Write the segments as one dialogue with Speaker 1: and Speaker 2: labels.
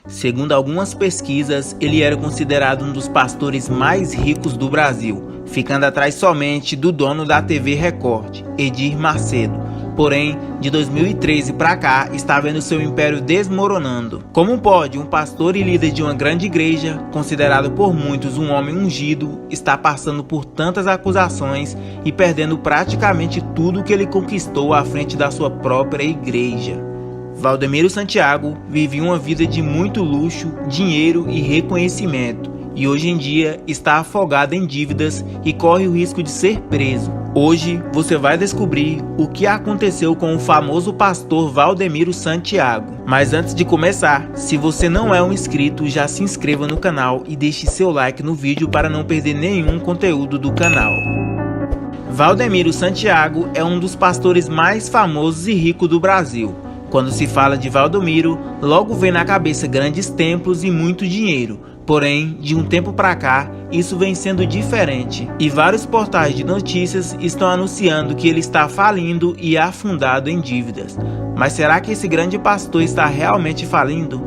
Speaker 1: Segundo algumas pesquisas, ele era considerado um dos pastores mais ricos do Brasil, ficando atrás somente do dono da TV Record, Edir Macedo. Porém, de 2013 para cá, está vendo seu império desmoronando. Como pode um pastor e líder de uma grande igreja, considerado por muitos um homem ungido, estar passando por tantas acusações e perdendo praticamente tudo que ele conquistou à frente da sua própria igreja? Valdemiro Santiago vivia uma vida de muito luxo, dinheiro e reconhecimento, e hoje em dia está afogado em dívidas e corre o risco de ser preso. Hoje você vai descobrir o que aconteceu com o famoso pastor Valdemiro Santiago. Mas antes de começar, se você não é um inscrito, já se inscreva no canal e deixe seu like no vídeo para não perder nenhum conteúdo do canal. Valdemiro Santiago é um dos pastores mais famosos e ricos do Brasil. Quando se fala de Valdemiro, logo vem na cabeça grandes templos e muito dinheiro. Porém, de um tempo para cá, isso vem sendo diferente e vários portais de notícias estão anunciando que ele está falindo e afundado em dívidas. Mas será que esse grande pastor está realmente falindo?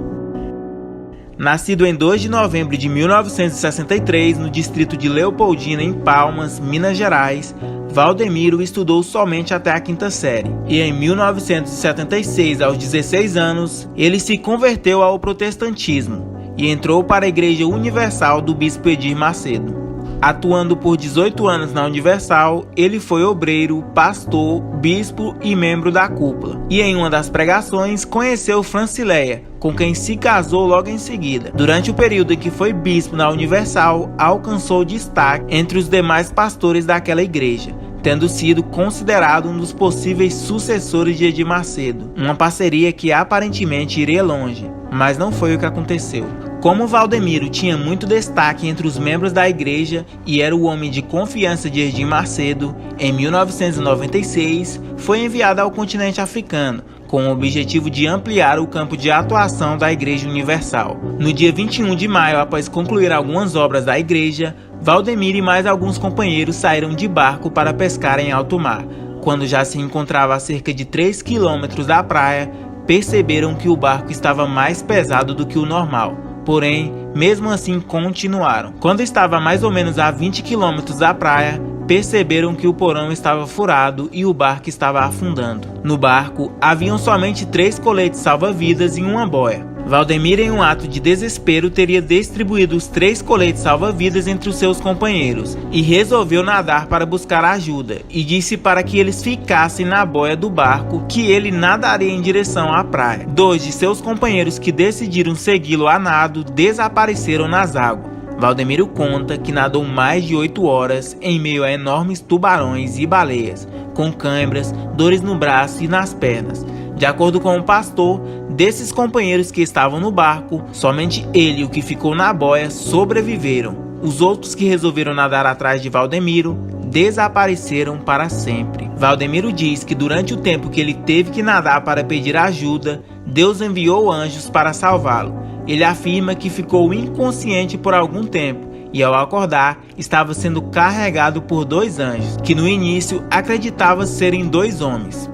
Speaker 1: Nascido em 2 de novembro de 1963 no distrito de Leopoldina, em Palmas, Minas Gerais, Valdemiro estudou somente até a 5ª série e em 1976, aos 16 anos, ele se converteu ao protestantismo e entrou para a Igreja Universal do Bispo Edir Macedo. Atuando por 18 anos na Universal, ele foi obreiro, pastor, bispo e membro da cúpula. E em uma das pregações conheceu Francileia, com quem se casou logo em seguida. Durante o período em que foi bispo na Universal, alcançou destaque entre os demais pastores daquela igreja, tendo sido considerado um dos possíveis sucessores de Edir Macedo, uma parceria que aparentemente iria longe, mas não foi o que aconteceu. Como Valdemiro tinha muito destaque entre os membros da igreja e era o homem de confiança de Edir Macedo, em 1996 foi enviado ao continente africano, com o objetivo de ampliar o campo de atuação da Igreja Universal. No dia 21 de maio, após concluir algumas obras da igreja, Valdemiro e mais alguns companheiros saíram de barco para pescar em alto mar. Quando já se encontrava a cerca de 3 quilômetros da praia, perceberam que o barco estava mais pesado do que o normal. Porém, mesmo assim continuaram. Quando estava a mais ou menos a 20 quilômetros da praia, perceberam que o porão estava furado e o barco estava afundando. No barco, haviam somente 3 coletes salva-vidas e uma boia. Valdemiro, em um ato de desespero, teria distribuído os 3 coletes salva-vidas entre os seus companheiros e resolveu nadar para buscar ajuda e disse para que eles ficassem na boia do barco que ele nadaria em direção à praia. 2 de seus companheiros que decidiram segui-lo a nado desapareceram nas águas. Valdemiro conta que nadou mais de 8 horas em meio a enormes tubarões e baleias, com câimbras, dores no braço e nas pernas. De acordo com o pastor, desses companheiros que estavam no barco, somente ele e o que ficou na boia sobreviveram. Os outros que resolveram nadar atrás de Valdemiro desapareceram para sempre. Valdemiro diz que durante o tempo que ele teve que nadar para pedir ajuda, Deus enviou anjos para salvá-lo. Ele afirma que ficou inconsciente por algum tempo e ao acordar estava sendo carregado por 2 anjos, que no início acreditava serem 2 homens.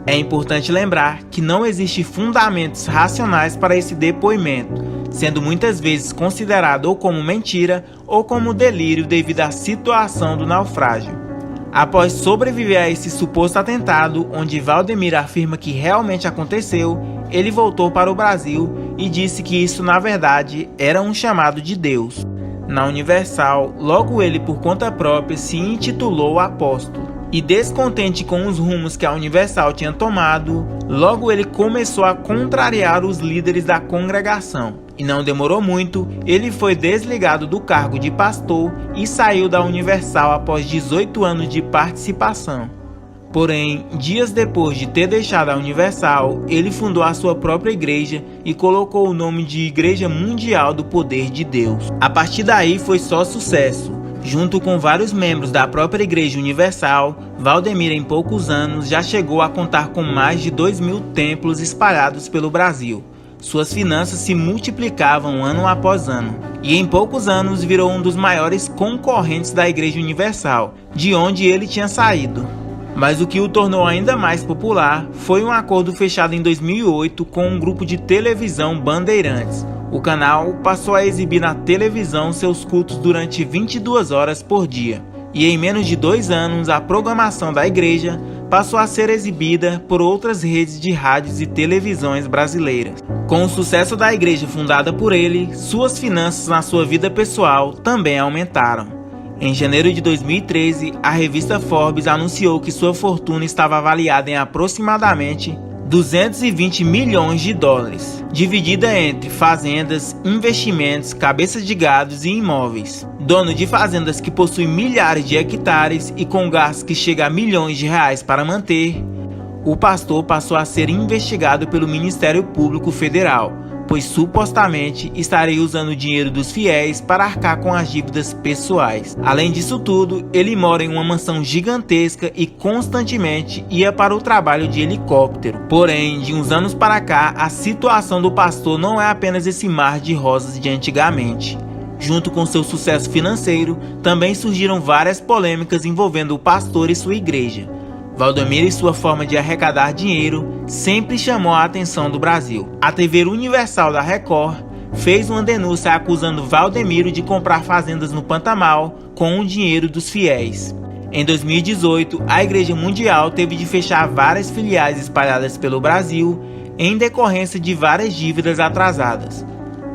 Speaker 1: É importante lembrar que não existem fundamentos racionais para esse depoimento, sendo muitas vezes considerado ou como mentira ou como delírio devido à situação do naufrágio. Após sobreviver a esse suposto atentado, onde Valdemiro afirma que realmente aconteceu, ele voltou para o Brasil e disse que isso na verdade era um chamado de Deus. Na Universal, logo ele por conta própria se intitulou apóstolo. E descontente com os rumos que a Universal tinha tomado, logo ele começou a contrariar os líderes da congregação. E não demorou muito, ele foi desligado do cargo de pastor e saiu da Universal após 18 anos de participação. Porém, dias depois de ter deixado a Universal, ele fundou a sua própria igreja e colocou o nome de Igreja Mundial do Poder de Deus. A partir daí foi só sucesso. Junto com vários membros da própria Igreja Universal, Valdemiro em poucos anos já chegou a contar com mais de 2.000 templos espalhados pelo Brasil. Suas finanças se multiplicavam ano após ano, e em poucos anos virou um dos maiores concorrentes da Igreja Universal, de onde ele tinha saído. Mas o que o tornou ainda mais popular foi um acordo fechado em 2008 com um grupo de televisão Bandeirantes, O canal passou a exibir na televisão seus cultos durante 22 horas por dia. E em menos de 2 anos, a programação da igreja passou a ser exibida por outras redes de rádios e televisões brasileiras. Com o sucesso da igreja fundada por ele, suas finanças na sua vida pessoal também aumentaram. Em janeiro de 2013, a revista Forbes anunciou que sua fortuna estava avaliada em aproximadamente 220 milhões de dólares, dividida entre fazendas, investimentos, cabeças de gados e imóveis. Dono de fazendas que possui milhares de hectares e com gastos que chegam a milhões de reais para manter, o pastor passou a ser investigado pelo Ministério Público Federal, pois supostamente estaria usando o dinheiro dos fiéis para arcar com as dívidas pessoais. Além disso tudo, ele mora em uma mansão gigantesca e constantemente ia para o trabalho de helicóptero. Porém, de uns anos para cá, a situação do pastor não é apenas esse mar de rosas de antigamente. Junto com seu sucesso financeiro, também surgiram várias polêmicas envolvendo o pastor e sua igreja. Valdemiro e sua forma de arrecadar dinheiro sempre chamou a atenção do Brasil. A TV Universal da Record fez uma denúncia acusando Valdemiro de comprar fazendas no Pantanal com o dinheiro dos fiéis. Em 2018, a Igreja Mundial teve de fechar várias filiais espalhadas pelo Brasil em decorrência de várias dívidas atrasadas.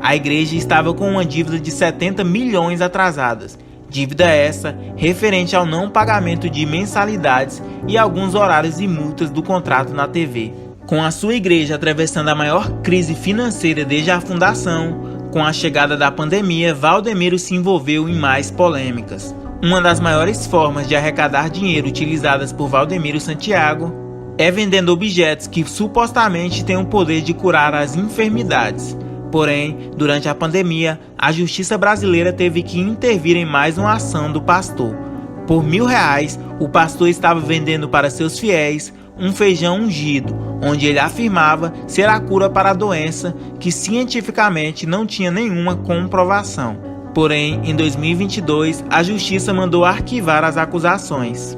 Speaker 1: A igreja estava com uma dívida de 70 milhões atrasadas. Dívida essa referente ao não pagamento de mensalidades e alguns horários e multas do contrato na TV. Com a sua igreja atravessando a maior crise financeira desde a fundação, com a chegada da pandemia, Valdemiro se envolveu em mais polêmicas. Uma das maiores formas de arrecadar dinheiro utilizadas por Valdemiro Santiago é vendendo objetos que supostamente têm o poder de curar as enfermidades. Porém, durante a pandemia, a justiça brasileira teve que intervir em mais uma ação do pastor. Por R$1.000, o pastor estava vendendo para seus fiéis um feijão ungido, onde ele afirmava ser a cura para a doença que cientificamente não tinha nenhuma comprovação. Porém, em 2022, a justiça mandou arquivar as acusações.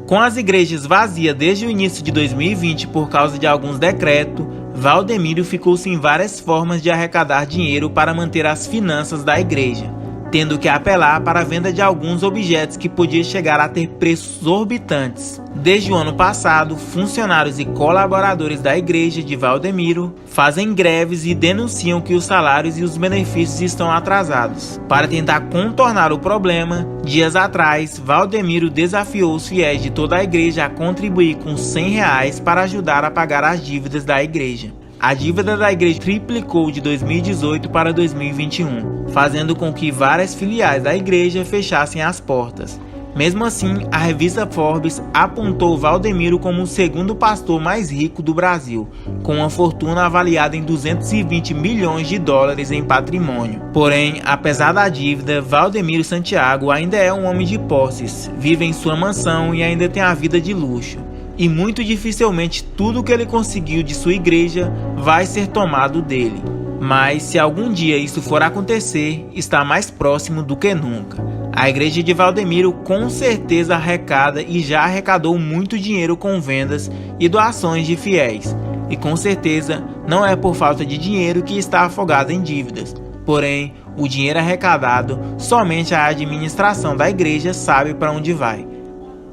Speaker 1: Com as igrejas vazias desde o início de 2020 por causa de alguns decretos, Valdemiro ficou sem várias formas de arrecadar dinheiro para manter as finanças da igreja, tendo que apelar para a venda de alguns objetos que podia chegar a ter preços exorbitantes. Desde o ano passado, funcionários e colaboradores da igreja de Valdemiro fazem greves e denunciam que os salários e os benefícios estão atrasados. Para tentar contornar o problema, dias atrás, Valdemiro desafiou os fiéis de toda a igreja a contribuir com R$100 para ajudar a pagar as dívidas da igreja. A dívida da igreja triplicou de 2018 para 2021, fazendo com que várias filiais da igreja fechassem as portas. Mesmo assim, a revista Forbes apontou Valdemiro como o segundo pastor mais rico do Brasil, com uma fortuna avaliada em 220 milhões de dólares em patrimônio. Porém, apesar da dívida, Valdemiro Santiago ainda é um homem de posses, vive em sua mansão e ainda tem a vida de luxo. E muito dificilmente tudo que ele conseguiu de sua igreja vai ser tomado dele. Mas se algum dia isso for acontecer, está mais próximo do que nunca. A igreja de Valdemiro com certeza arrecada e já arrecadou muito dinheiro com vendas e doações de fiéis. E com certeza não é por falta de dinheiro que está afogado em dívidas. Porém, o dinheiro arrecadado, somente a administração da igreja sabe para onde vai.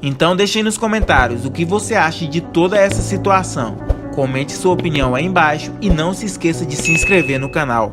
Speaker 1: Então deixe aí nos comentários o que você acha de toda essa situação. Comente sua opinião aí embaixo e não se esqueça de se inscrever no canal.